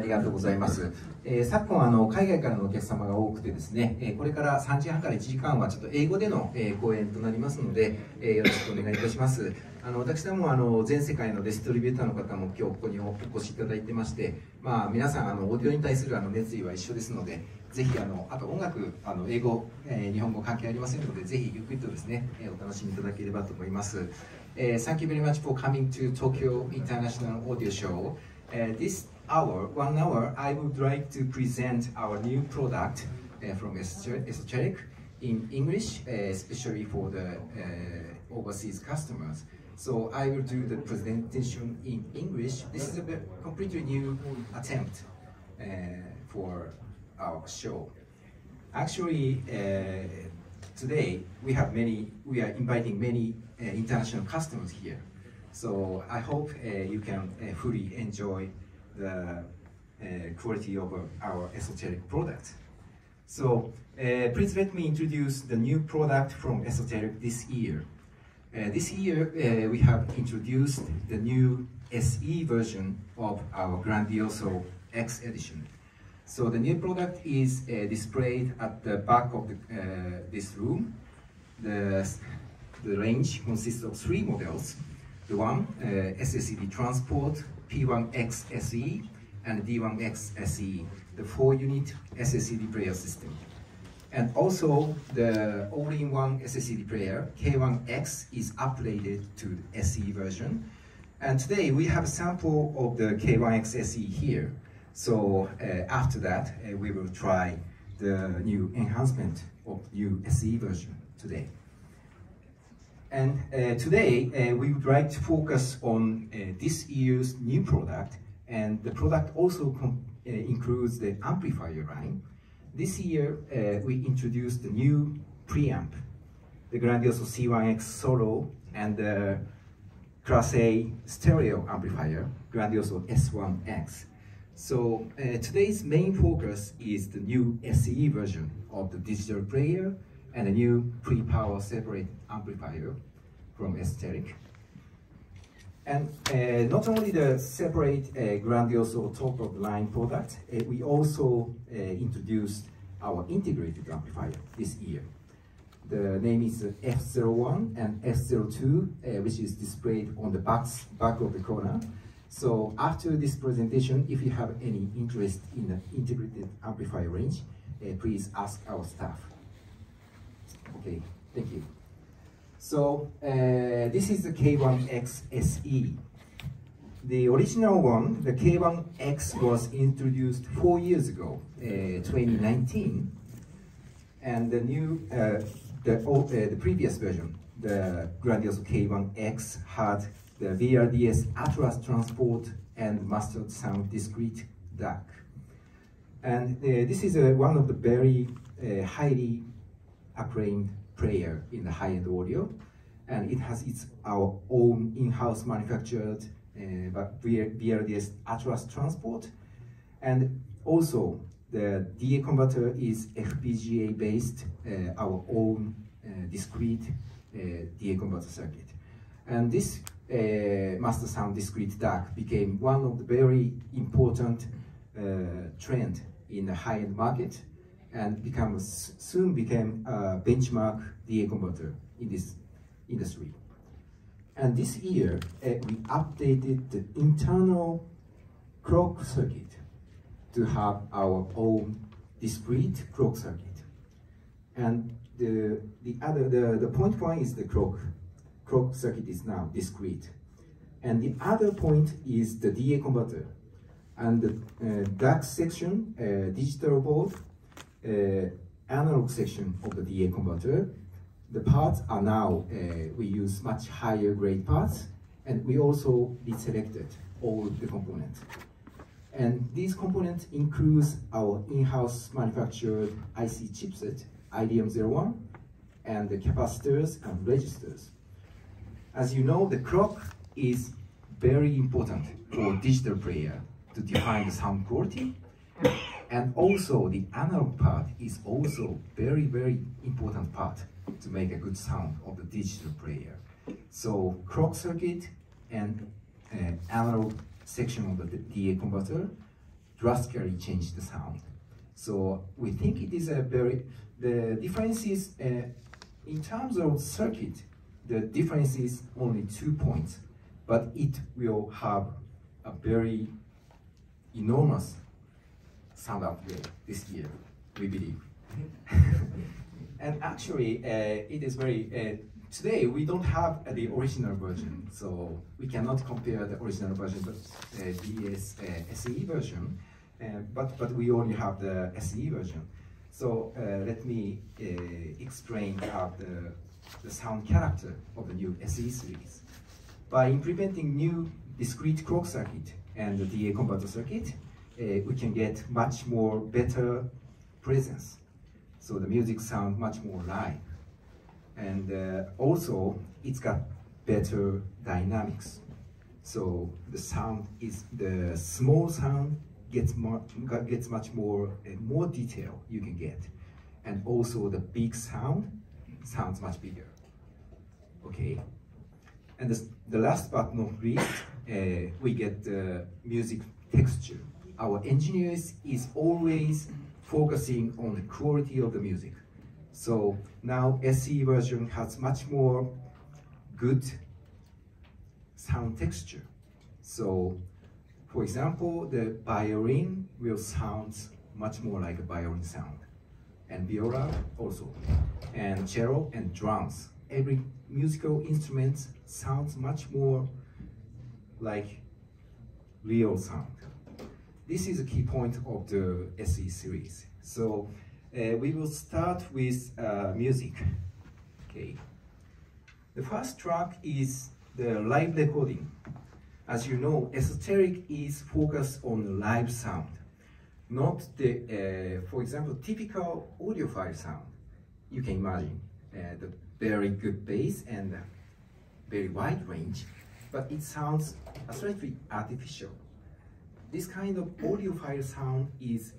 ありがとうございます。昨今海外からのお客様が多くてですね、これから3時半から1時間はちょっと英語での講演となりますので、よろしくお願いいたします。私ども全世界のディストリビューターの方も今日ここにお越しいただいてまして、皆さんオーディオに対する熱意は一緒ですので、ぜひあと音楽英語、日本語関係ありませんので、ぜひゆっくりとですねお楽しみいただければと思います。Thank you very much for coming to Tokyo International Audio Show. This hour, 1 hour, I would like to present our new product from ESOTERIC in English, especially for the overseas customers. So I will do the presentation in English. This is a completely new attempt for our show. Actually, today we are inviting many international customers here. So I hope you can fully enjoy the quality of our ESOTERIC product. So please let me introduce the new product from ESOTERIC this year. This year we have introduced the new SE version of our Grandioso X edition. So the new product is displayed at the back of this room. The range consists of 3 models. The one, SSED Transport, P1X SE, and D1X SE, the 4-unit SSED player system. And also the all-in-one SSED player, K1X, is upgraded to the SE version. And today we have a sample of the K1X SE here. So after that, we will try the new enhancement of new SE version today. And today we would like to focus on this year's new product, and the product also includes the amplifier line. This year we introduced the new preamp, the Grandioso C1X Solo, and the Class A stereo amplifier, Grandioso S1X. So today's main focus is the new SE version of the digital player and a new pre-power separate amplifier from ESOTERIC. And not only the separate Grandioso top-of-the-line product, we also introduced our integrated amplifier this year. The name is F01 and F02, which is displayed on the back of the corner. So after this presentation, if you have any interest in the integrated amplifier range, please ask our staff. Okay, thank you. So this is the K1X SE. The original one, the K1X, was introduced 4 years ago, 2019, and the new, the previous version, the Grandioso K1X, had the VRDS Atlas Transport and Mastered Sound Discrete DAC. And this is one of the very highly acclaimed player in the high-end audio, and it has our own in-house manufactured VRDS Atlas Transport, and also the DA converter is FPGA based, our own discrete DA converter circuit. And this Master Sound Discrete DAC became one of the very important trend in the high-end market, and soon became a benchmark DA converter in this industry. And this year, we updated the internal clock circuit to have our own discrete clock circuit. And the point one is the clock circuit is now discrete. And the other point is the DA converter. And the DAC section, digital board, analog section of the DA converter, the parts are now, we use much higher grade parts, and we also deselected all the components. And these components includes our in-house manufactured IC chipset, IDM01, and the capacitors and registers. As you know, the clock is very important for digital player to define the sound quality, and also the analog part is also very, very important part to make a good sound of the digital player. So clock circuit and analog section of the DA converter drastically change the sound. So we think it is a very, the difference is, in terms of circuit, the difference is only 2 points, but it will have a very enormous sound upgrade this year, we believe. And actually, it is very, today we don't have the original version, so we cannot compare the original version, but DS SE version, but we only have the SE version. So let me explain the sound character of the new SE series. By implementing new discrete clock circuit and the DA converter circuit, we can get much more better presence. So the music sounds much more live. And also, it's got better dynamics. So the sound is, the small sound gets much more detail you can get. And also the big sound sounds much bigger. Okay. And the last but not least, we get the music texture. Our engineers is always focusing on the quality of the music. So now SE version has much more good sound texture. So for example, the violin will sound much more like a violin sound, and viola also, and cello and drums. Every musical instrument sounds much more like real sound. This is a key point of the SE series. So we will start with music. Okay. The first track is the live recording. As you know, ESOTERIC is focused on the live sound, not the, for example, typical audiophile sound. You can imagine the very good bass and very wide range, but it sounds slightly artificial. This kind of audiophile sound is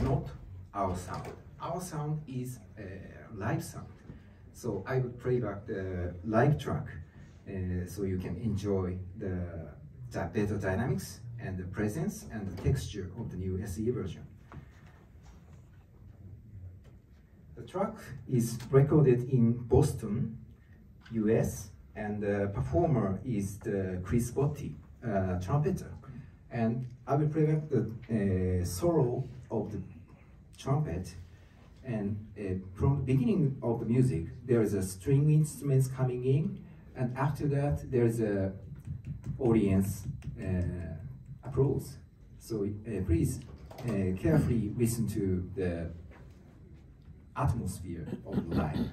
not our sound. Our sound is live sound. So I will play back the live track so you can enjoy the better dynamics and the presence and the texture of the new SE version. The track is recorded in Boston, US, and the performer is the Chris Botti, trumpeter. And I will play back the solo of the trumpet, and from the beginning of the music there is a string instruments coming in, and after that there is a audience applause. So please carefully listen to the atmosphere of the live.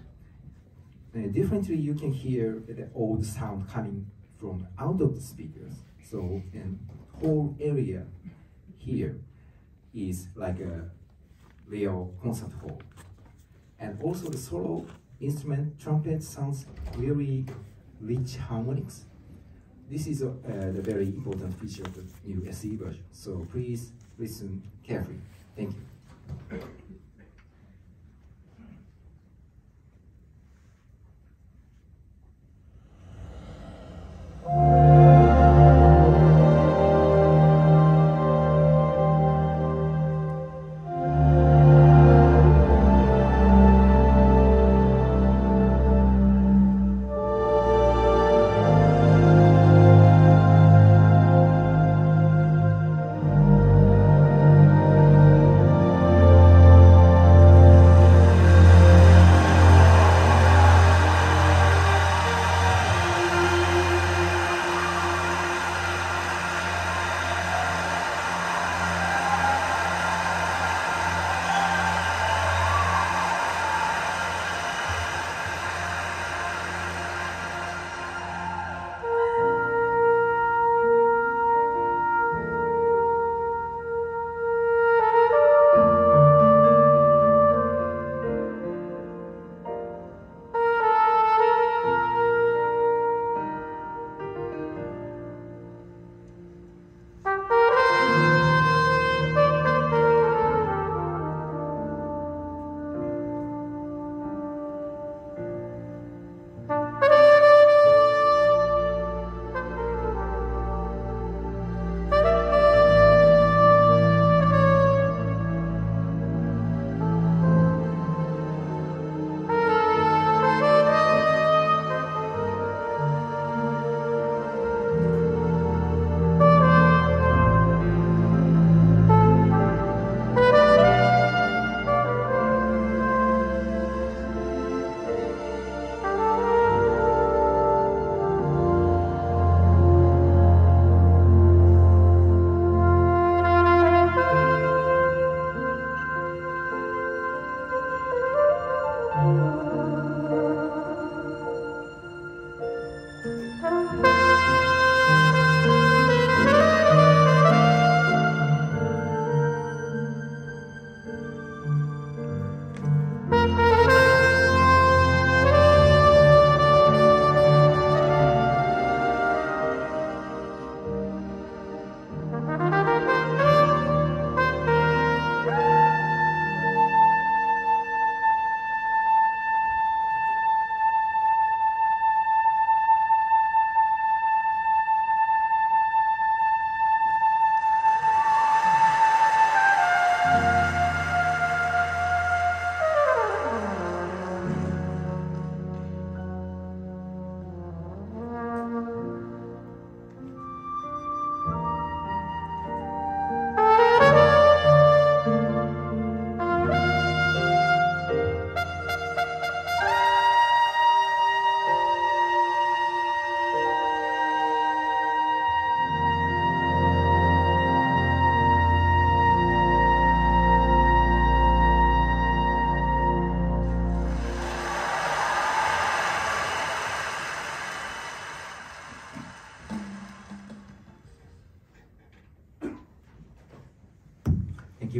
Differently, you can hear the old sound coming from out of the speakers. So the whole area here is like a real concert hall. And also the solo instrument trumpet sounds really rich harmonics. This is the very important feature of the new SE version. So please listen carefully. Thank you.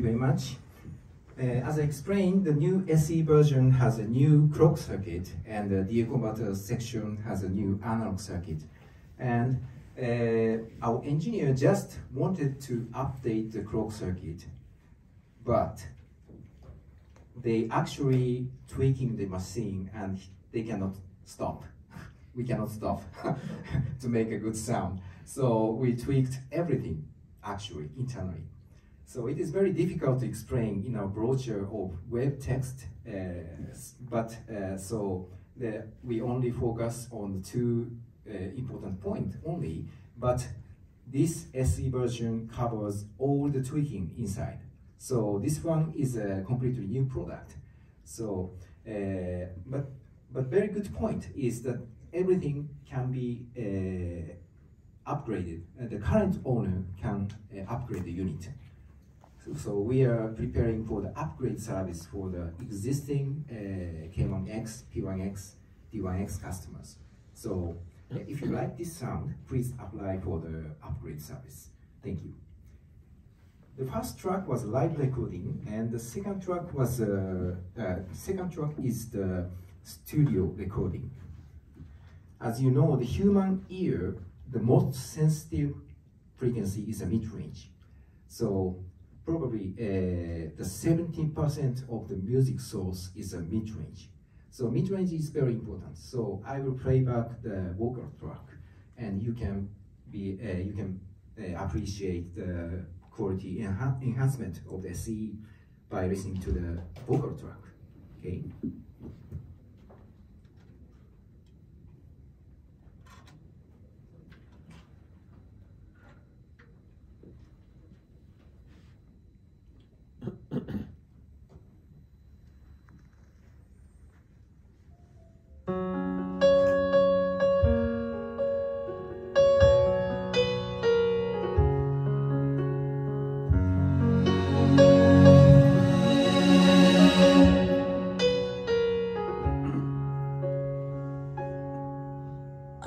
very much. As I explained, the new SE version has a new clock circuit, and the DA converter section has a new analog circuit. And our engineer just wanted to update the clock circuit, but they actually tweaking the machine, and they cannot stop. We cannot stop to make a good sound. So we tweaked everything, actually, internally. So it is very difficult to explain in our brochure or web text, we only focus on the two important points only, but this SE version covers all the tweaking inside. So this one is a completely new product. So, but very good point is that everything can be upgraded. The current owner can upgrade the unit. So we are preparing for the upgrade service for the existing K1X, P1X, D1X customers. So if you like this sound, please apply for the upgrade service. Thank you. The first track was live recording, and the second track was is the studio recording. As you know, the human ear, the most sensitive frequency is a mid-range. So probably the 17% of the music source is a mid-range. So mid-range is very important. So I will play back the vocal track, and you can appreciate the quality enhancement of the SE by listening to the vocal track. Okay.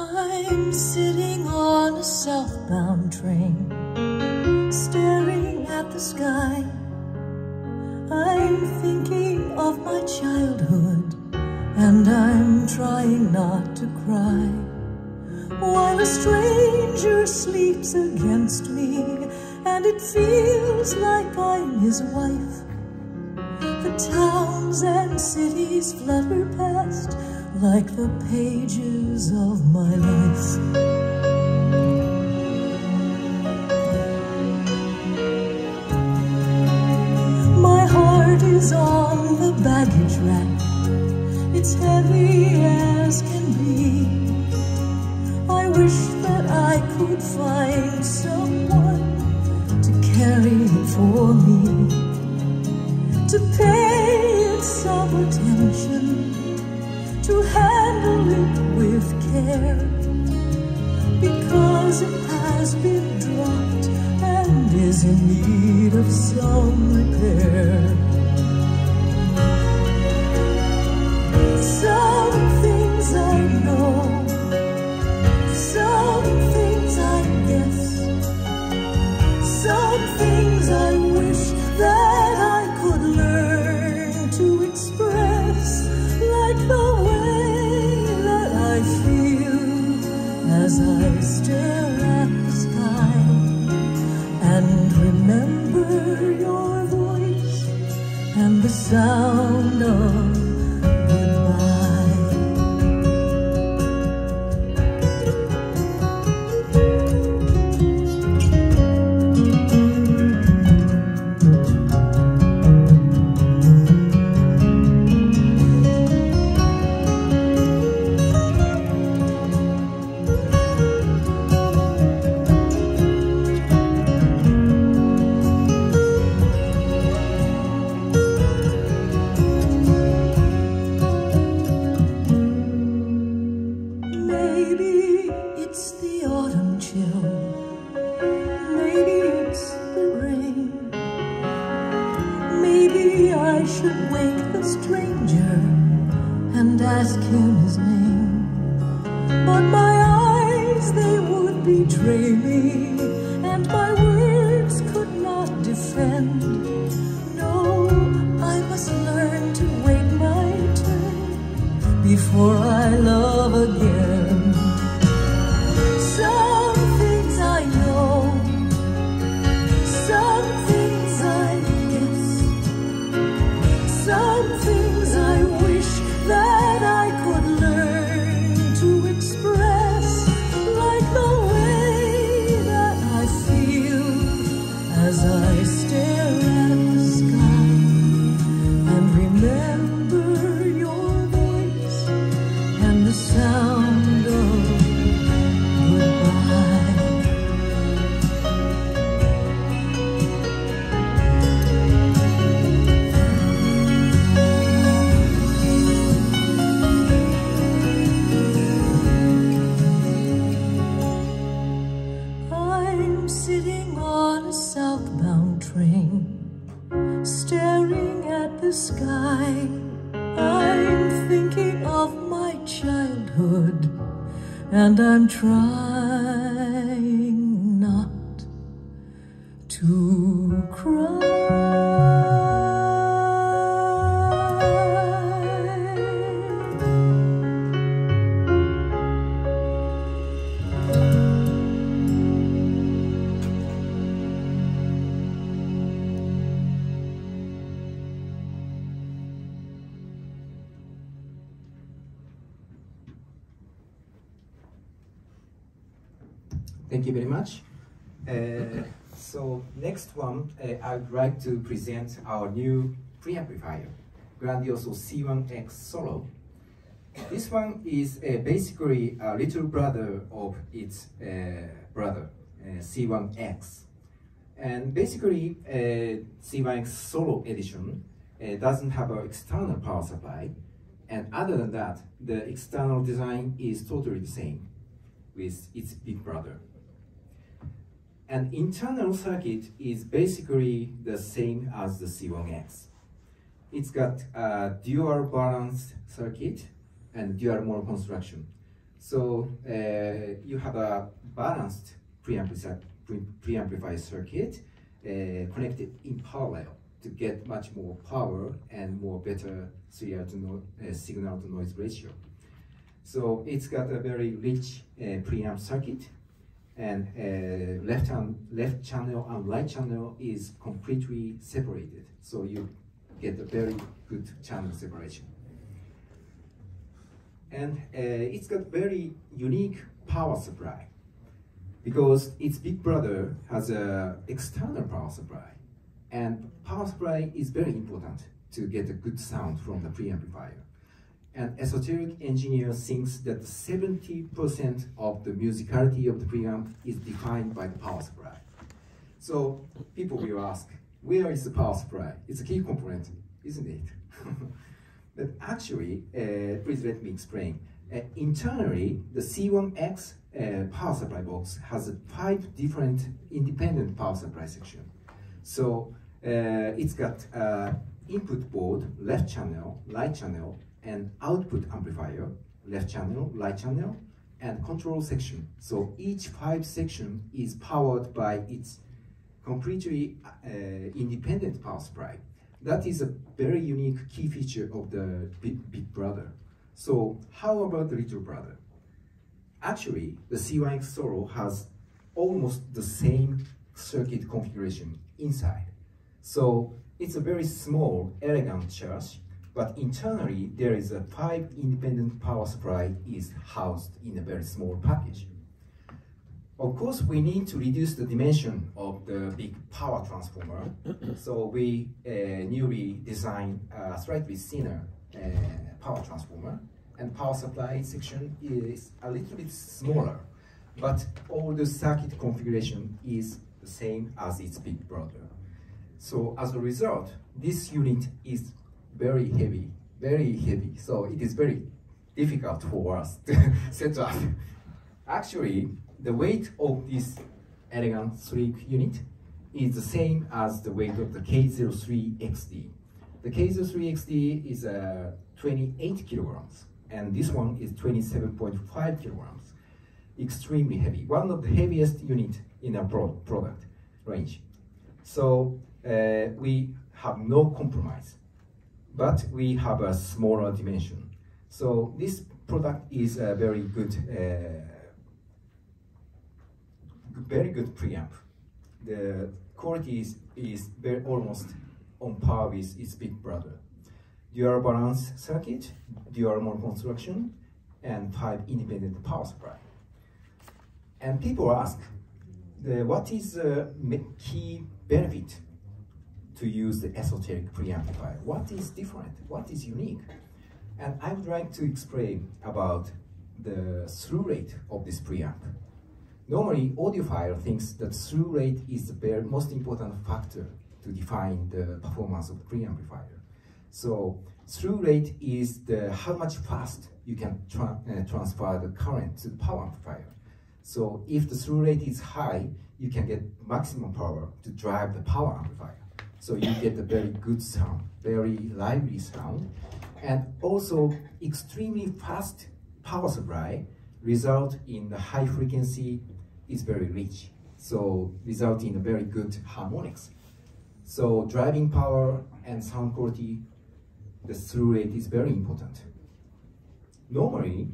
I'm sitting on a southbound train, staring at the sky. I'm thinking of my childhood, and I'm trying not to cry, while a stranger sleeps against me, and it feels like I'm his wife. The towns and cities flutter past like the pages of my life. My heart is on the baggage rack, it's heavy as can be. I wish that I could find someone to carry it for me, to pay it some attention, to handle it with care, because it has been dropped and is in need of some repair. Some things I know, some things I guess, some things I wish that I could learn to express, like the way that I feel as I stare at the sky and remember your voice and the sound of ask him his name, but my eyes, they would betray me, and my words could not defend for I love again. Some things I know, some things I guess, some things I wish that I could learn to express, like the way that I feel as I stare at the sky and remember your voice and the sound of goodbye. I'm sitting on a southbound train, staring at the sky. I'm thinking of my childhood, and I'm trying not to cry. Thank you very much. So next one, I would like to present our new preamplifier, Grandioso C1X Solo. This one is basically a little brother of its brother, C1X. And basically, C1X Solo edition doesn't have an external power supply. And other than that, the external design is totally the same with its big brother. And internal circuit is basically the same as the C1X. It's got a dual balanced circuit and dual mode construction. So you have a balanced preamplifier circuit connected in parallel to get much more power and more better signal to noise ratio. So it's got a very rich preamp circuit, and left channel and right channel is completely separated. So you get a very good channel separation. And it's got very unique power supply because its big brother has an external power supply. And power supply is very important to get a good sound from the preamplifier. And esoteric engineer thinks that 70% of the musicality of the preamp is defined by the power supply. So people will ask, where is the power supply? It's a key component, isn't it? But actually, please let me explain. Internally, the C1X power supply box has 5 different independent power supply sections. So it's got input board, left channel, right channel, and output amplifier, left channel, right channel, and control section. So each 5 section is powered by its completely independent power supply. That is a very unique key feature of the big brother. So how about the little brother? Actually, the C1X Solo has almost the same circuit configuration inside. So it's a very small, elegant church, but internally there is a 5 independent power supply is housed in a very small package. Of course, we need to reduce the dimension of the big power transformer. So we newly designed a slightly thinner power transformer, and power supply section is a little bit smaller, but all the circuit configuration is the same as its big brother. So as a result, this unit is very heavy, so it is very difficult for us to set up. Actually, the weight of this elegant sleek unit is the same as the weight of the K03XD. The K03XD is 28 kilograms, and this one is 27.5 kilograms. Extremely heavy, one of the heaviest units in our product range. So we have no compromise, but we have a smaller dimension. So this product is a very good preamp. The quality is very almost on par with its big brother. Dual balance circuit, dual mode construction, and 5 independent power supply. And people ask, what is the key benefit to use the ESOTERIC preamplifier? What is different? What is unique? And I would like to explain about the slew rate of this preamp. Normally, audiophile thinks that slew rate is the very most important factor to define the performance of the preamplifier. So, slew rate is how much fast you can transfer the current to the power amplifier. So, if the slew rate is high, you can get maximum power to drive the power amplifier. So, you get a very good sound, very lively sound, and also extremely fast power supply result in the high frequency is very rich, so result in a very good harmonics. So driving power and sound quality, the slew rate is very important. Normally,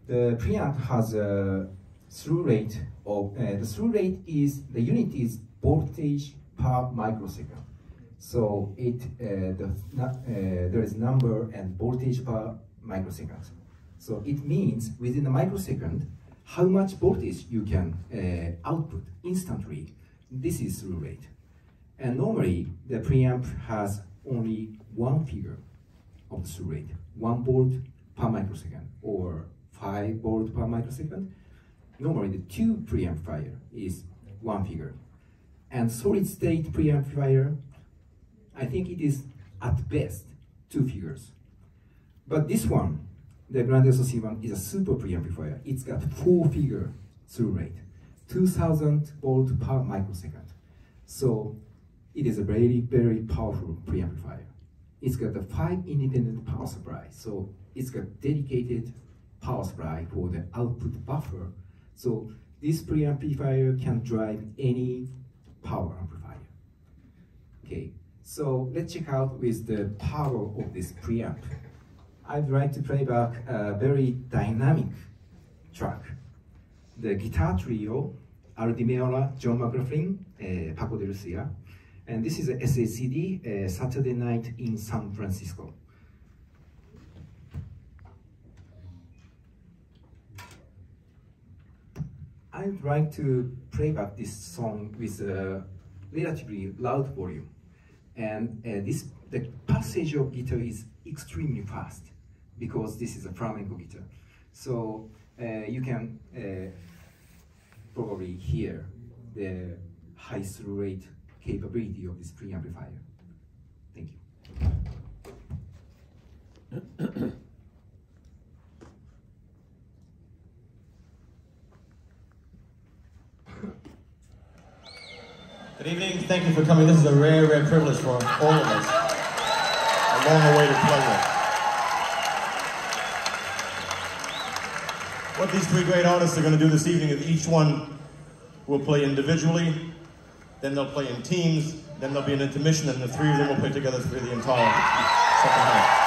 the preamp has a slew rate of, the unit is voltage per microsecond. So there is number and voltage per microsecond. So it means within a microsecond, how much voltage you can output instantly. This is slew rate. And normally, the preamp has only one figure of the slew rate, 1 volt per microsecond or 5 volt per microsecond. Normally, the tube preamplifier is 1 figure. And solid state preamplifier, I think it is at best 2 figures. But this one, the Grande SOC1 is a super preamplifier. It's got 4-figure slew rate, 2000 volt per microsecond. So it is a very, very powerful preamplifier. It's got a 5 independent power supply. So it's got dedicated power supply for the output buffer. So this preamplifier can drive any power amplifier. Okay, so let's check out with the power of this preamp. I'd like to play back a very dynamic track. The guitar trio, Al Di Meola, John McLaughlin, Paco de Lucia. And this is a SACD, Saturday Night in San Francisco. I'd like to play back this song with a relatively loud volume. And the passage of guitar is extremely fast because this is a flamenco guitar. So you can probably hear the high slew rate capability of this preamplifier. Thank you. Good evening, thank you for coming. This is a rare, rare privilege for all of us. A long-awaited pleasure. What these 3 great artists are going to do this evening is each one will play individually, then they'll play in teams, then there'll be an intermission, and the 3 of them will play together for the entire second half.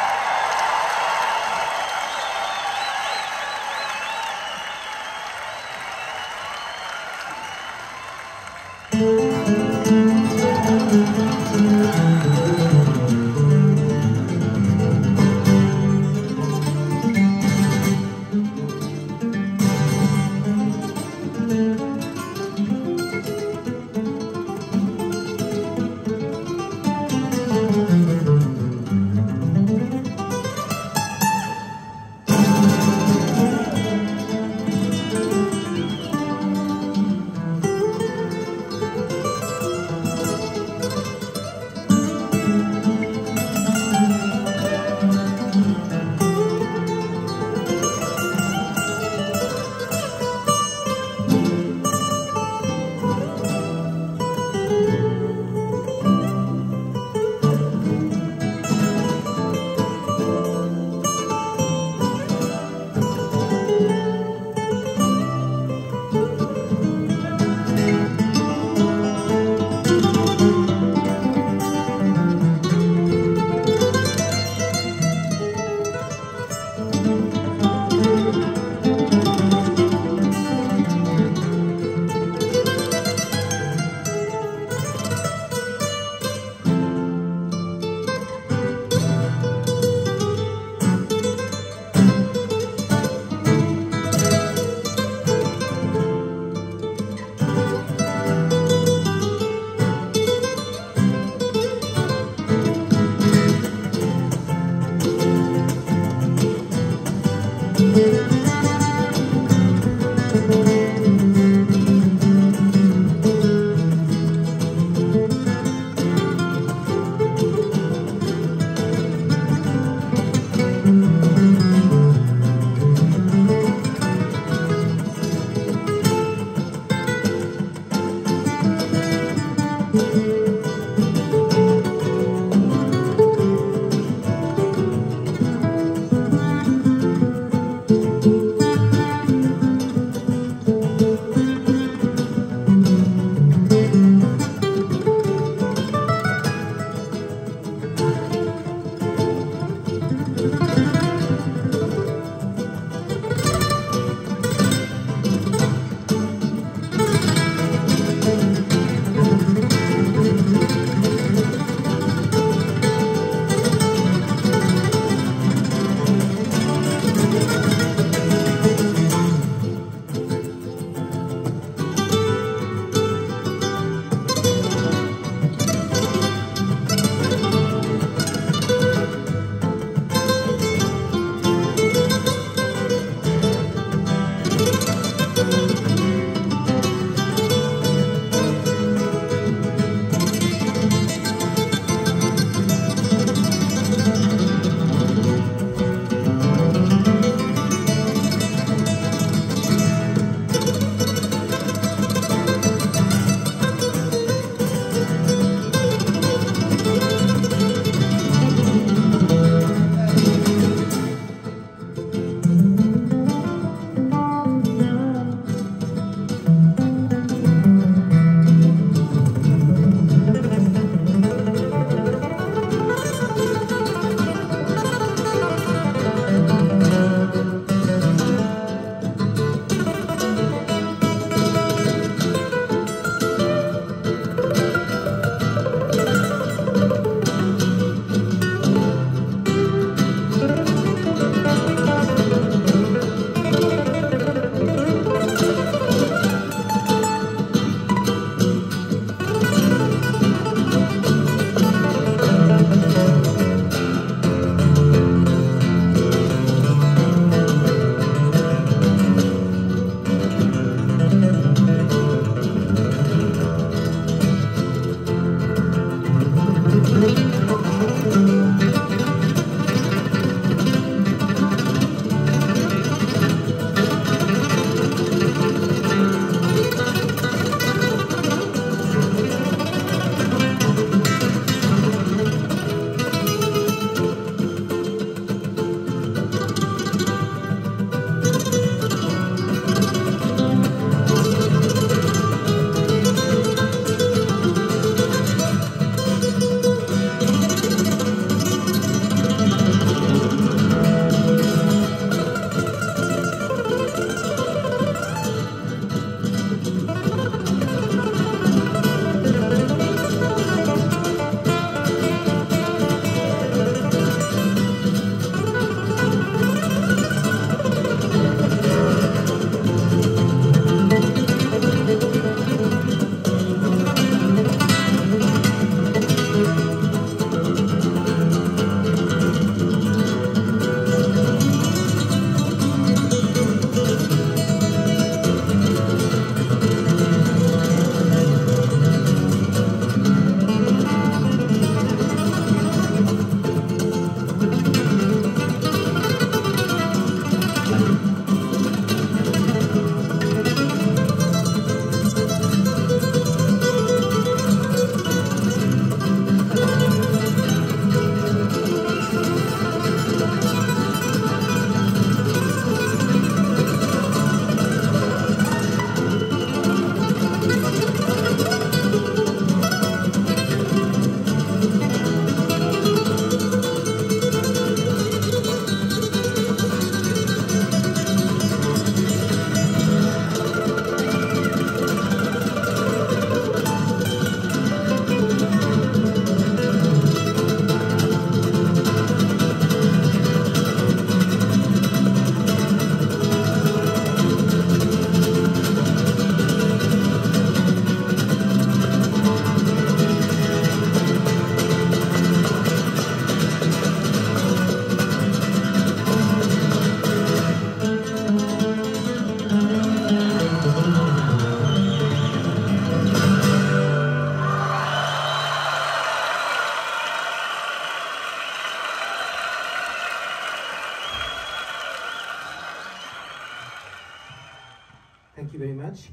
Thank you very much.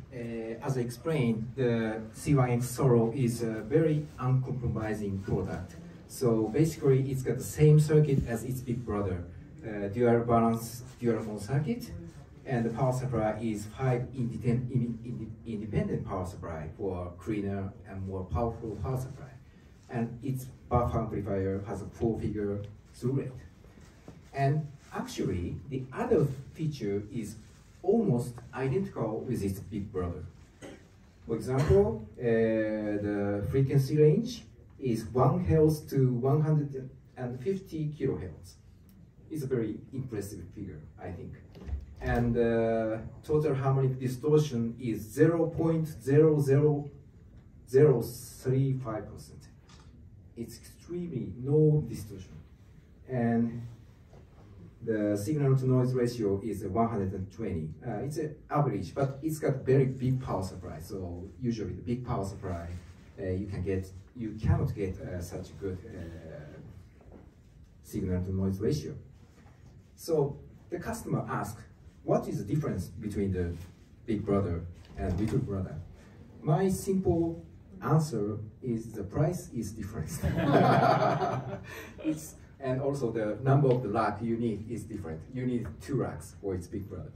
As I explained, the C1X Solo is a very uncompromising product. So basically, it's got the same circuit as its big brother, dual balance, dual mode circuit, and the power supply is 5 independent power supply for cleaner and more powerful power supply. And its buffer amplifier has a 4-figure slew rate. And actually, the other feature is almost identical with its big brother. For example, the frequency range is 1 Hz to 150 kilohertz. It's a very impressive figure, I think. And total harmonic distortion is 0.00035%. It's extremely no distortion. And the signal to noise ratio is 120. It's an average, but it's got very big power supply. So usually the big power supply, you cannot get such a good signal to noise ratio. So the customer asks, what is the difference between the big brother and little brother? My simple answer is the price is different. And also the number of the rack you need is different. You need 2 racks for its big brother.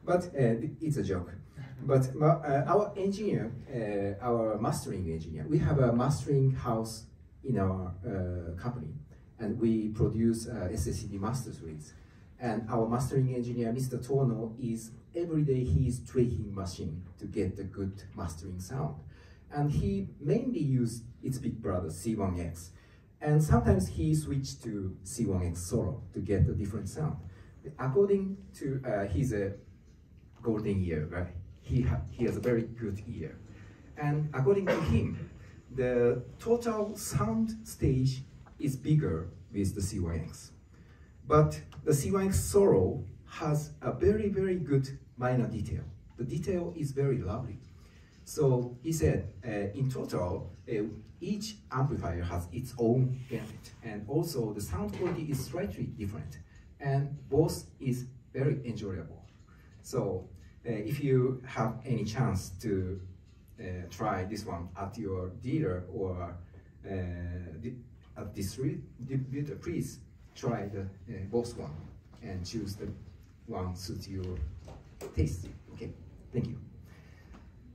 But it's a joke. But our engineer, our mastering engineer, we have a mastering house in our company, and we produce SSCD master suites. And our mastering engineer, Mr. Tono, is every day he's tweaking machine to get the good mastering sound. And he mainly uses its big brother, C1X. And sometimes he switched to C1X Solo to get a different sound. According to, he's a golden ear, right? He has a very good ear. And according to him, the total sound stage is bigger with the C1X. But the C1X Solo has a very, very good minor detail. The detail is very lovely. So he said, in total, each amplifier has its own benefit, and also the sound quality is slightly different, and both is very enjoyable. So if you have any chance to try this one at your dealer or at distributor, please try the both one and choose the one suits your taste. Okay, thank you.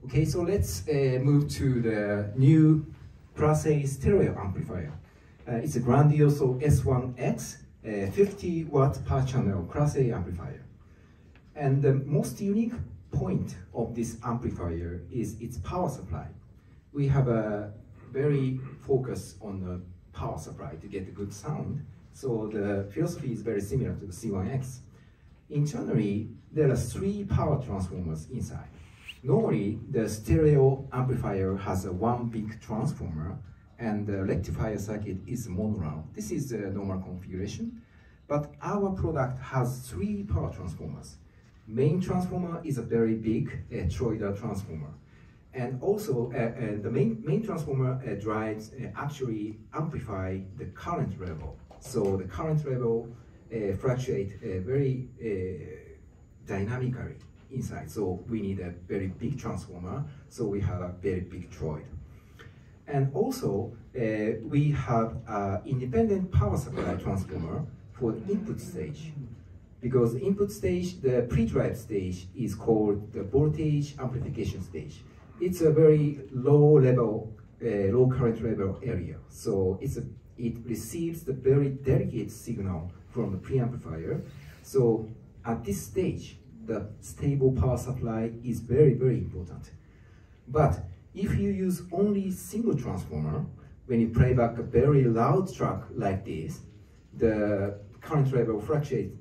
Okay, so let's move to the new Class A stereo amplifier. It's a Grandioso S1X, 50 watt per channel Class A amplifier. And the most unique point of this amplifier is its power supply. We have a very focus on the power supply to get a good sound. So the philosophy is very similar to the C1X. Internally, there are 3 power transformers inside. Normally, the stereo amplifier has a 1 big transformer, and the rectifier circuit is monorail. This is the normal configuration. But our product has 3 power transformers. Main transformer is a very big toroidal transformer. And also, the main transformer drives, actually amplify the current level. So the current level fluctuates very dynamically inside. So we need a very big transformer, so we have a very big toroid. And also, we have an independent power supply transformer for the input stage. Because the input stage, the pre-drive stage, is called the voltage amplification stage. It's a very low level, low current level area. So it receives the very delicate signal from the preamplifier. So at this stage, the stable power supply is very, very important. But if you use only single transformer, when you play back a very loud track like this, the current level fluctuates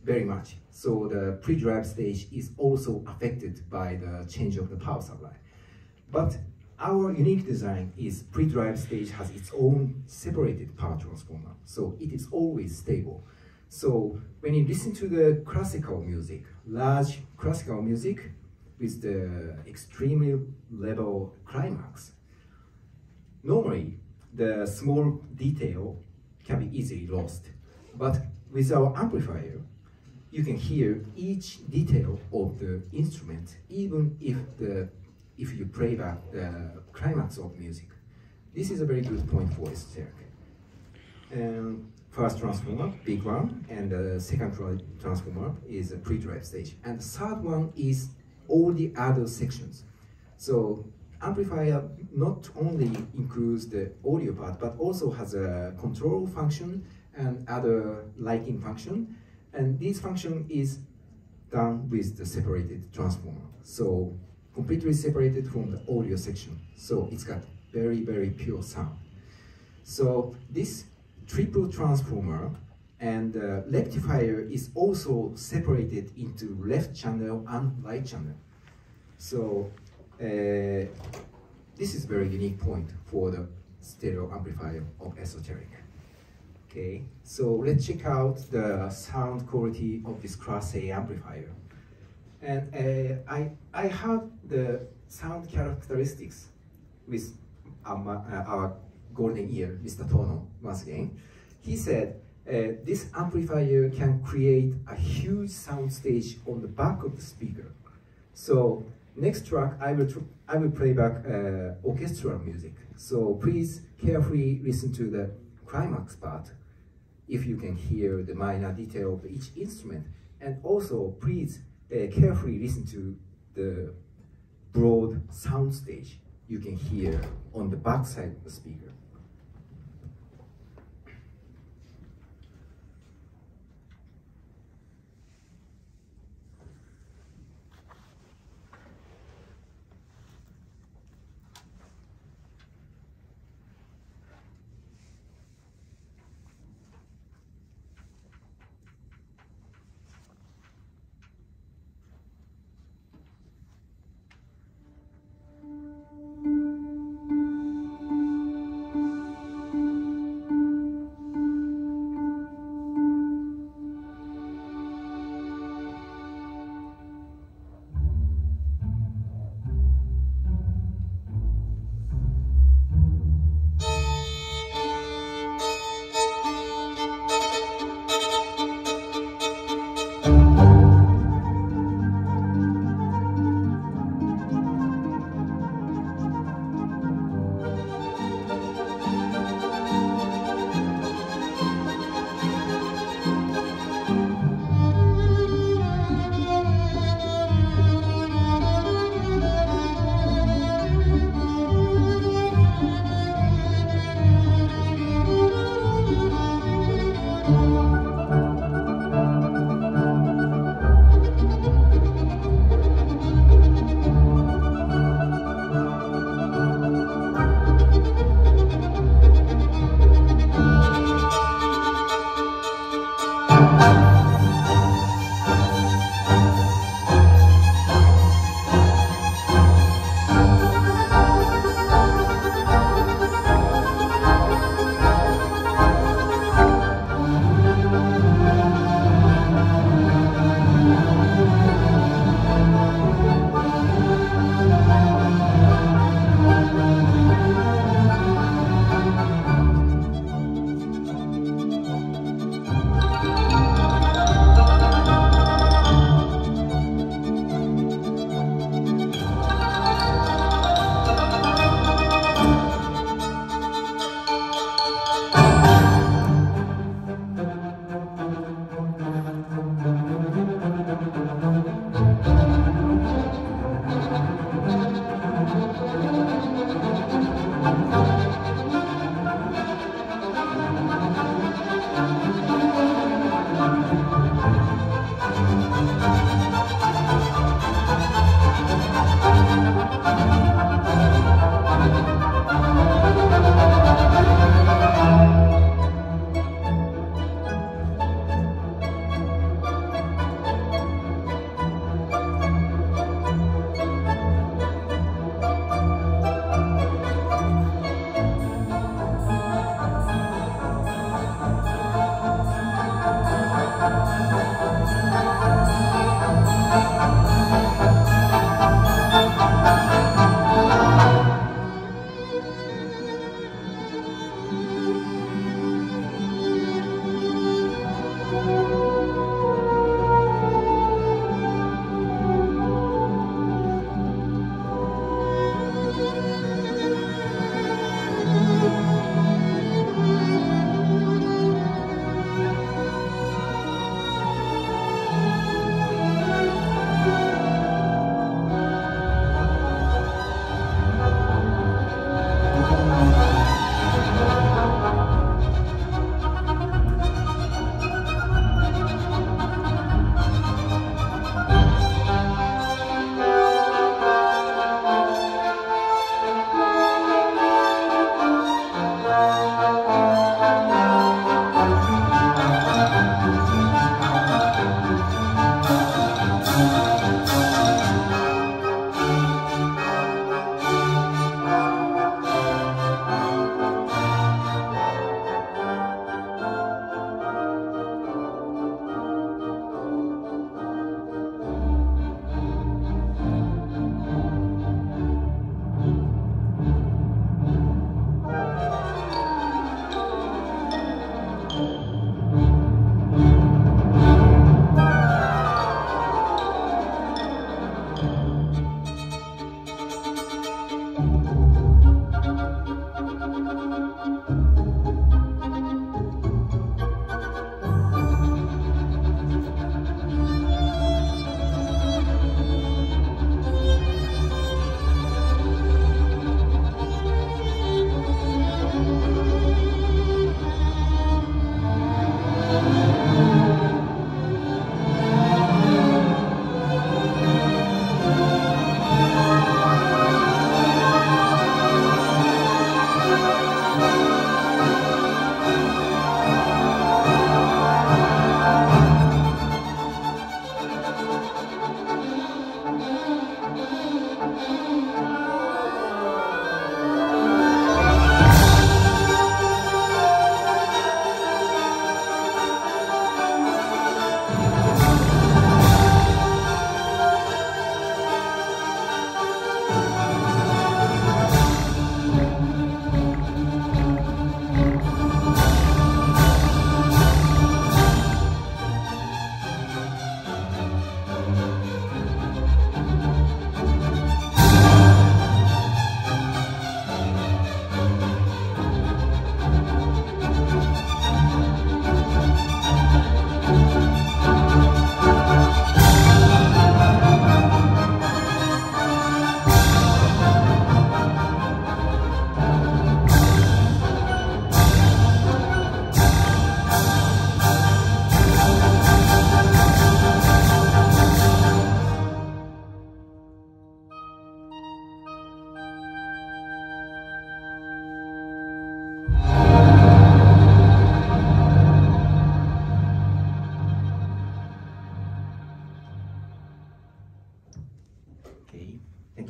very much. So the pre-drive stage is also affected by the change of the power supply. But our unique design is pre-drive stage has its own separated power transformer, so it is always stable. So when you listen to the classical music, large classical music with the extremely level climax, normally the small detail can be easily lost. But with our amplifier, you can hear each detail of the instrument, even if you play back the climax of music. This is a very good point for esoteric. First transformer, big one, and the second transformer is a pre-drive stage. And the third one is all the other sections. So amplifier not only includes the audio part, but also has a control function and other lighting function. And this function is done with the separated transformer. So completely separated from the audio section. So it's got very, very pure sound. So this triple transformer and rectifier is also separated into left channel and right channel. So this is a very unique point for the stereo amplifier of esoteric. Okay, so let's check out the sound quality of this Class A amplifier. And I have the sound characteristics with our golden ear, Mr. Tono, once again. He said this amplifier can create a huge sound stage on the back of the speaker. So next track, I will play back orchestral music. So please carefully listen to the climax part, if you can hear the minor detail of each instrument. And also, please carefully listen to the broad sound stage you can hear on the back side of the speaker.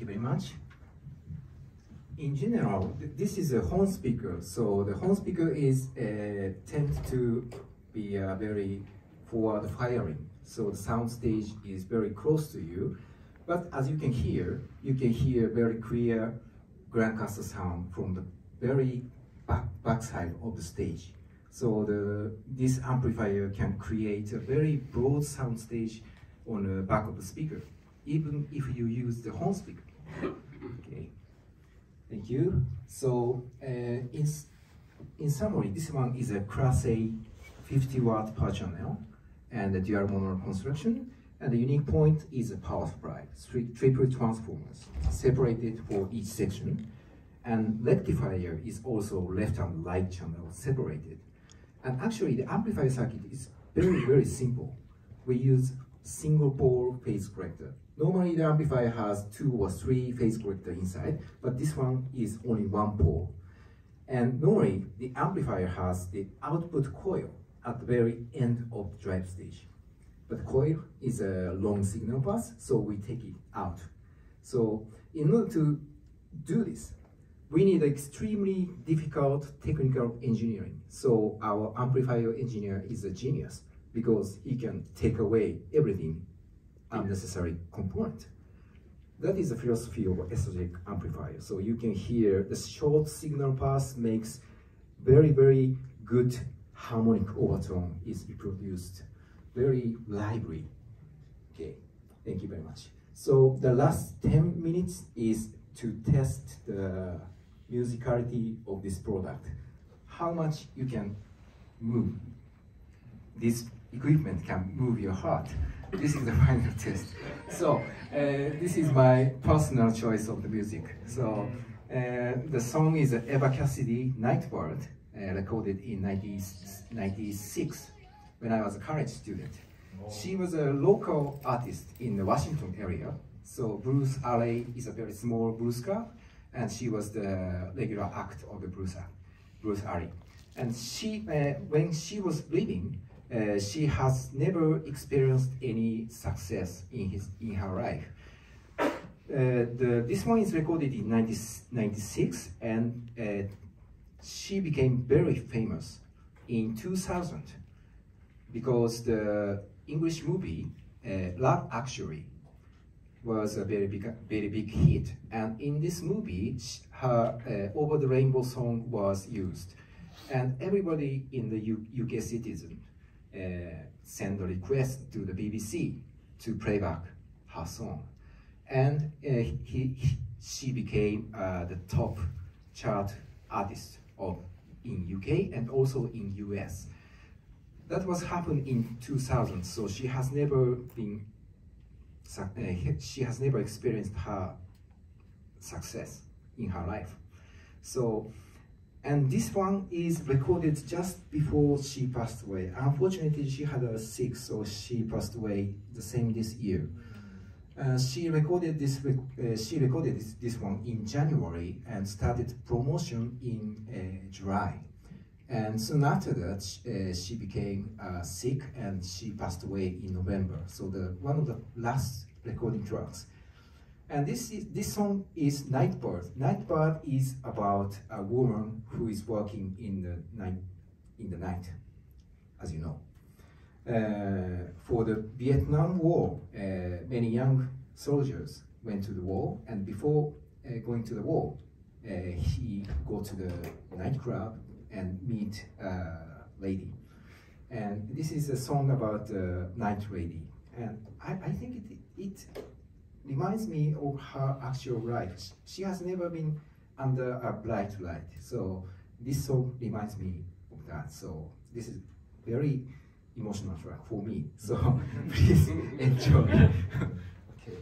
you very much. In general, this is a home speaker. So the home speaker is tend to be very forward firing. So the sound stage is very close to you. But as you can hear very clear Grandcaster sound from the very back side of the stage. So this amplifier can create a very broad sound stage on the back of the speaker, even if you use the home speaker. Okay, thank you. So in summary, this one is a Class A 50 watt per channel and a dual mono construction. And the unique point is a power supply, triple transformers separated for each section. And rectifier is also left and right channel separated. And actually the amplifier circuit is very, very simple. We use single pole phase corrector. Normally the amplifier has 2 or 3 phase corrector inside, but this one is only 1 pole. And normally the amplifier has the output coil at the very end of the drive stage. But coil is a long signal path, so we take it out. So in order to do this, we need extremely difficult technical engineering. So our amplifier engineer is a genius because he can take away everything unnecessary component. That is the philosophy of ESOTERIC amplifier. So you can hear the short signal path makes very, very good harmonic overtone is reproduced very lively. Okay, thank you very much. So the last 10 minutes is to test the musicality of this product. How much you can move. This equipment can move your heart. This is the final test. So this is my personal choice of the music. So the song is Eva Cassidy, Nightbird, recorded in 1996 when I was a college student. She was a local artist in the Washington area. So Blues Alley is a very small blues club, and she was the regular act of the Blues Alley. And she, when she was living, she has never experienced any success in her life. This one is recorded in 1996, and she became very famous in 2000 because the English movie Love Actually was a very big hit, and in this movie her Over the Rainbow song was used, and everybody in the UK citizen sent a request to the BBC to play back her song, and she became the top chart artist in UK and also in US. That was happened in 2000, so she has never experienced her success in her life. So, and this one is recorded just before she passed away. Unfortunately, she had a sick, so she passed away this year. She recorded this one in January and started promotion in July. And soon after that, she became sick and she passed away in November. So one of the last recording tracks. And this song is Nightbird. Nightbird is about a woman who is working in the night, as you know. For the Vietnam War, many young soldiers went to the war, and before going to the war, he go to the nightclub and meet a lady. And this is a song about the night lady. And I think it reminds me of her actual life. She has never been under a bright light. So this song reminds me of that. So this is very emotional track for me. So please enjoy. Okay.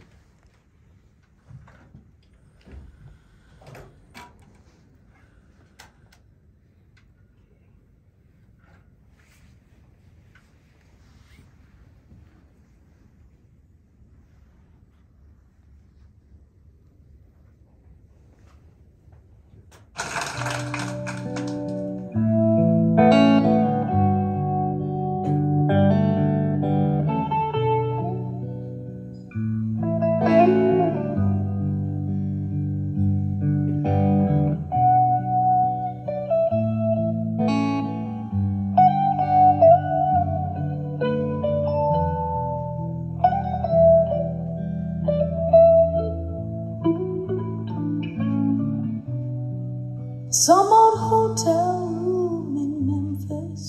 hotel room in Memphis.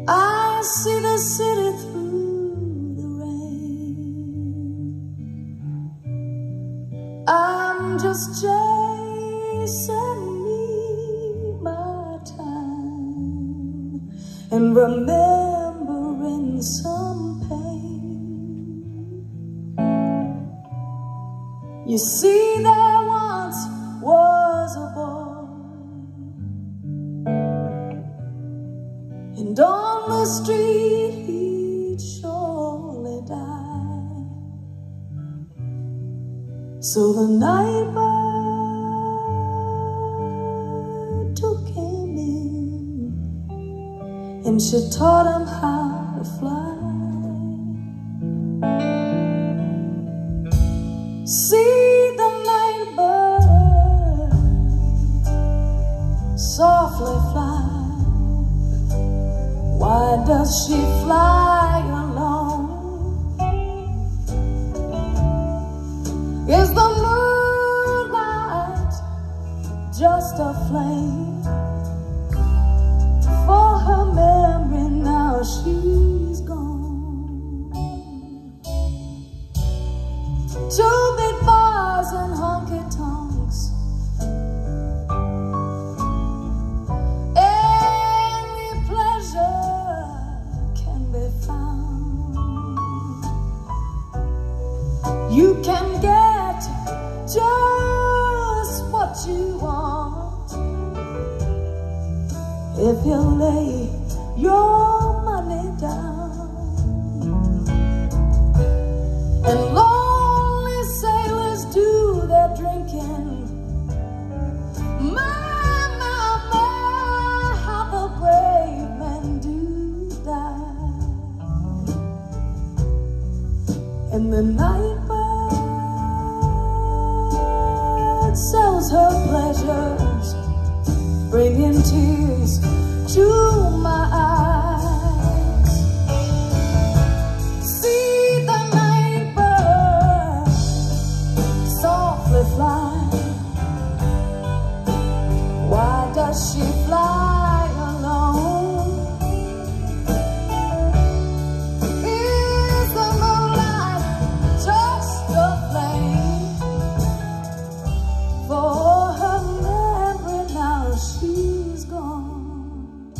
I see the city through the rain. I'm just chasing me my time and remembering some pain. You see, there once was a boy, and on the street he'd surely die. So the night bird took him in, and she taught him how to fly. See the night bird softly fly. Why does she fly alone? Is the moonlight just a flame for her memory? Now she's gone. Two big bars and honky-tonks, any pleasure can be found. You can get just what you want if you lay your money down. And lonely sailors do their drinking. My, how the brave men do die. And the night bird sells her pleasures, bringing tears to my eyes. See the night bird softly fly. Why does she fly alone? Is the moonlight just a flame for her memory? Now she's gone.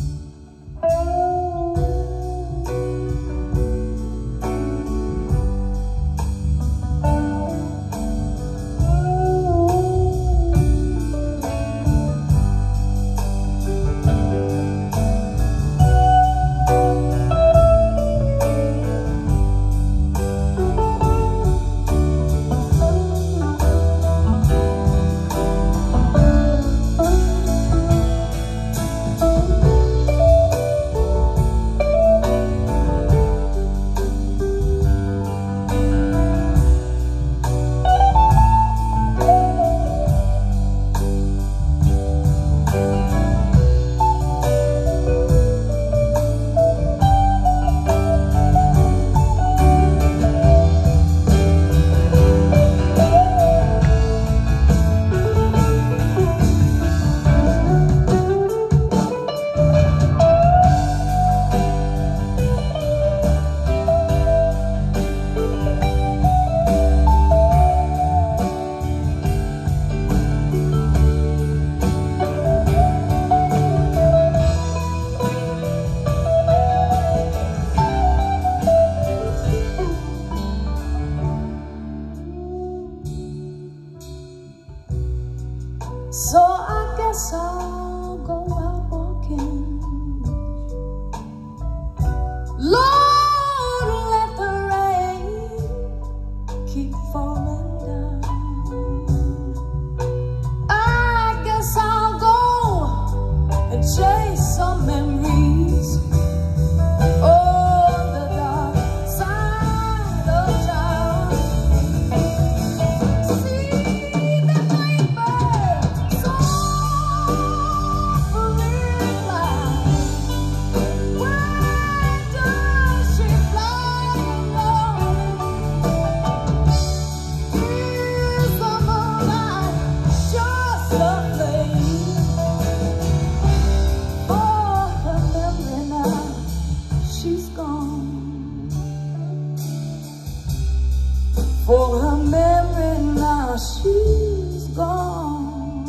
For her memory now she's gone.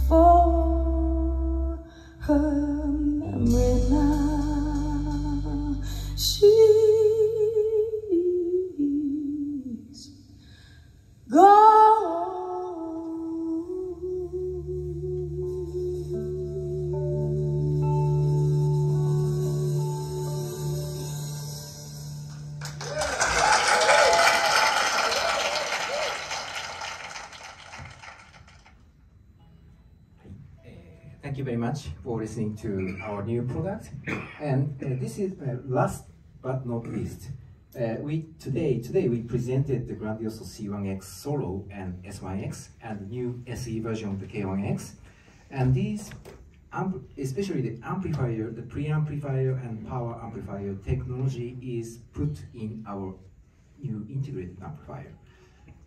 For her memory now she's gone. Thank you very much for listening to our new product. And this is last but not least. Today we presented the Grandioso C1X Solo and S1X and new SE version of the K1X. And these, especially the amplifier, the preamplifier and power amplifier technology is put in our new integrated amplifier.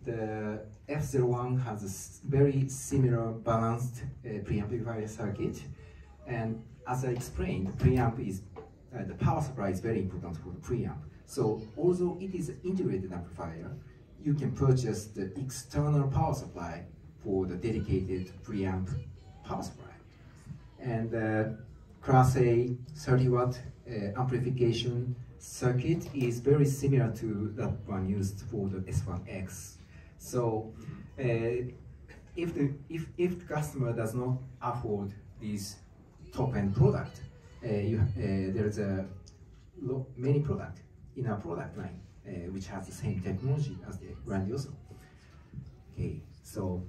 The F01 has a very similar balanced preamplifier circuit, and as I explained, the preamp is the power supply is very important for the preamp. So although it is an integrated amplifier, you can purchase the external power supply for the dedicated preamp power supply. And Class A 30-watt amplification circuit is very similar to that one used for the S1X. So if the customer does not afford this top-end product, there's many products in our product line which has the same technology as the Grandioso. Okay, so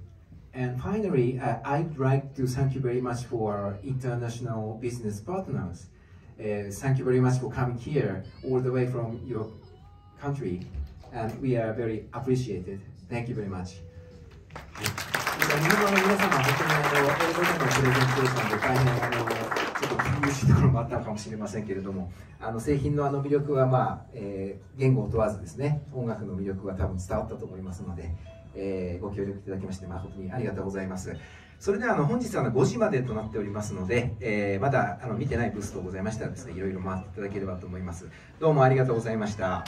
and finally, I'd like to thank you very much for our international business partners. Thank you very much for coming here all the way from your country, and we are very appreciated. Thank you very much. 日本の皆様、本当に英語でのプレゼンテーションで大変ちょっと厳しいところもあったかもしれませんけれども、製品の魅力は言語を問わずですね、音楽の魅力が多分伝わったと思いますので、ご協力いただきまして誠にありがとうございます。それでは本日5時までとなっておりますので、まだ見てないブーストございましたらですね、いろいろ回っていただければと思います。どうもありがとうございました。